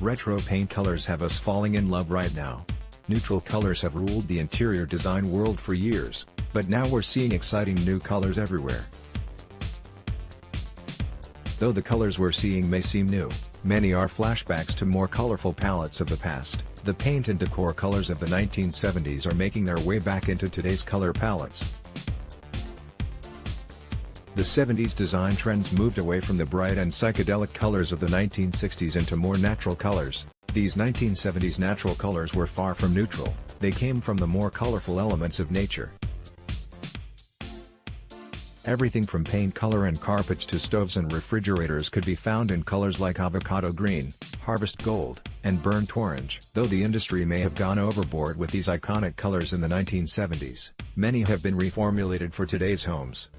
Retro paint colors have us falling in love right now. Neutral colors have ruled the interior design world for years, but now we're seeing exciting new colors everywhere. Though the colors we're seeing may seem new, many are flashbacks to more colorful palettes of the past. The paint and decor colors of the 1970s are making their way back into today's color palettes. The 70s design trends moved away from the bright and psychedelic colors of the 1960s into more natural colors. These 1970s natural colors were far from neutral, they came from the more colorful elements of nature. Everything from paint color and carpets to stoves and refrigerators could be found in colors like avocado green, harvest gold, and burnt orange. Though the industry may have gone overboard with these iconic colors in the 1970s, many have been reformulated for today's homes.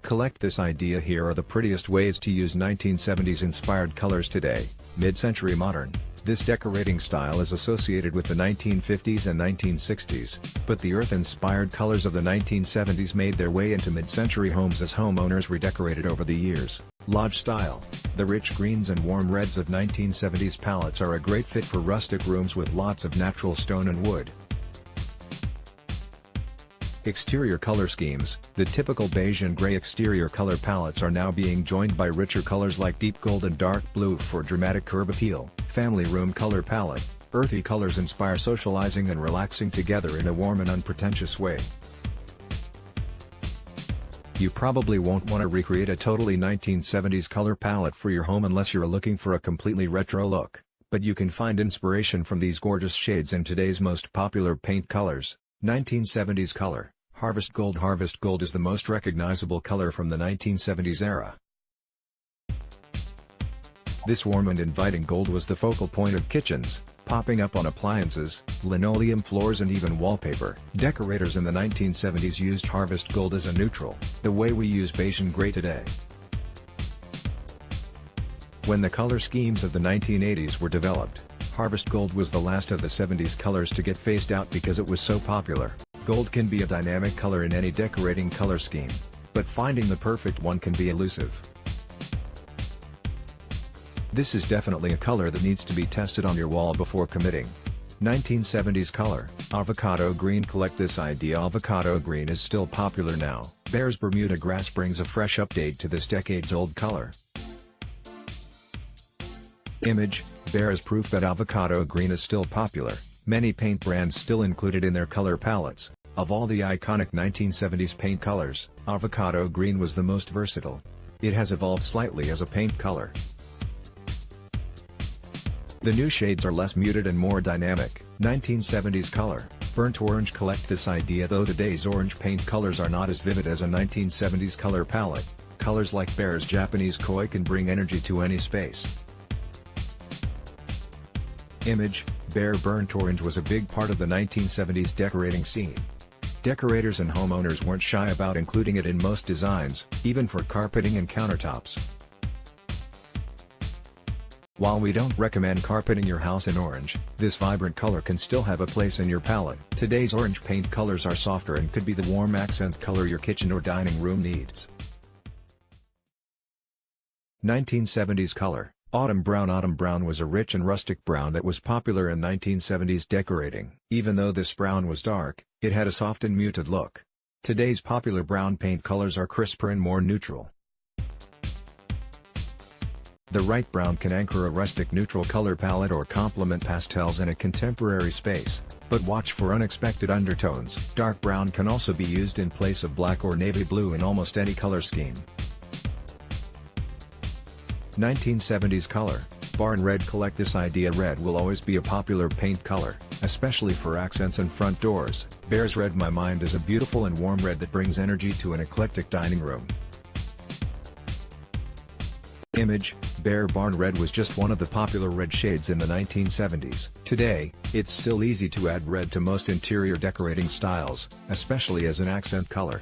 Collect this idea. Here are the prettiest ways to use 1970s inspired colors today. Mid-century modern. This decorating style is associated with the 1950s and 1960s, but the earth-inspired colors of the 1970s made their way into mid-century homes as homeowners redecorated over the years. Lodge style. The rich greens and warm reds of 1970s palettes are a great fit for rustic rooms with lots of natural stone and wood. Exterior color schemes. The typical beige and gray exterior color palettes are now being joined by richer colors like deep gold and dark blue for dramatic curb appeal. Family room color palette. Earthy colors inspire socializing and relaxing together in a warm and unpretentious way. You probably won't want to recreate a totally 1970s color palette for your home unless you're looking for a completely retro look, but you can find inspiration from these gorgeous shades in today's most popular paint colors. 1970s color. Harvest gold. Harvest gold is the most recognizable color from the 1970s era. This warm and inviting gold was the focal point of kitchens, popping up on appliances, linoleum floors and even wallpaper. Decorators in the 1970s used harvest gold as a neutral, the way we use beige and gray today. When the color schemes of the 1980s were developed, harvest gold was the last of the 70s colors to get phased out because it was so popular. Gold can be a dynamic color in any decorating color scheme, but finding the perfect one can be elusive. This is definitely a color that needs to be tested on your wall before committing. 1970s color. Avocado green. Collect this idea. Avocado green is still popular now. Bear's Bermuda grass brings a fresh update to this decades-old color. Image. Bear is proof that avocado green is still popular. Many paint brands still include it in their color palettes. Of all the iconic 1970s paint colors, avocado green was the most versatile. It has evolved slightly as a paint color. The new shades are less muted and more dynamic. 1970s color. Burnt orange. Collect this idea. Though today's orange paint colors are not as vivid as a 1970s color palette, colors like Bear's Japanese koi can bring energy to any space. Image. Bear burnt orange was a big part of the 1970s decorating scene. Decorators and homeowners weren't shy about including it in most designs, even for carpeting and countertops. While we don't recommend carpeting your house in orange, this vibrant color can still have a place in your palette. Today's orange paint colors are softer and could be the warm accent color your kitchen or dining room needs. 1970s color. Autumn brown. Autumn brown was a rich and rustic brown that was popular in 1970s decorating. Even though this brown was dark, it had a soft and muted look. Today's popular brown paint colors are crisper and more neutral. The right brown can anchor a rustic neutral color palette or complement pastels in a contemporary space, but watch for unexpected undertones. Dark brown can also be used in place of black or navy blue in almost any color scheme. 1970s color. Barn red. Collect this idea. Red will always be a popular paint color, especially for accents and front doors. Bear's red. My mind is a beautiful and warm red that brings energy to an eclectic dining room. Image. Bear barn red was just one of the popular red shades in the 1970s. Today, it's still easy to add red to most interior decorating styles, especially as an accent color.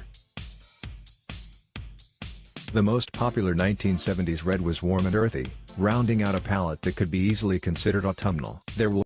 The most popular 1970s red was warm and earthy, rounding out a palette that could be easily considered autumnal. There will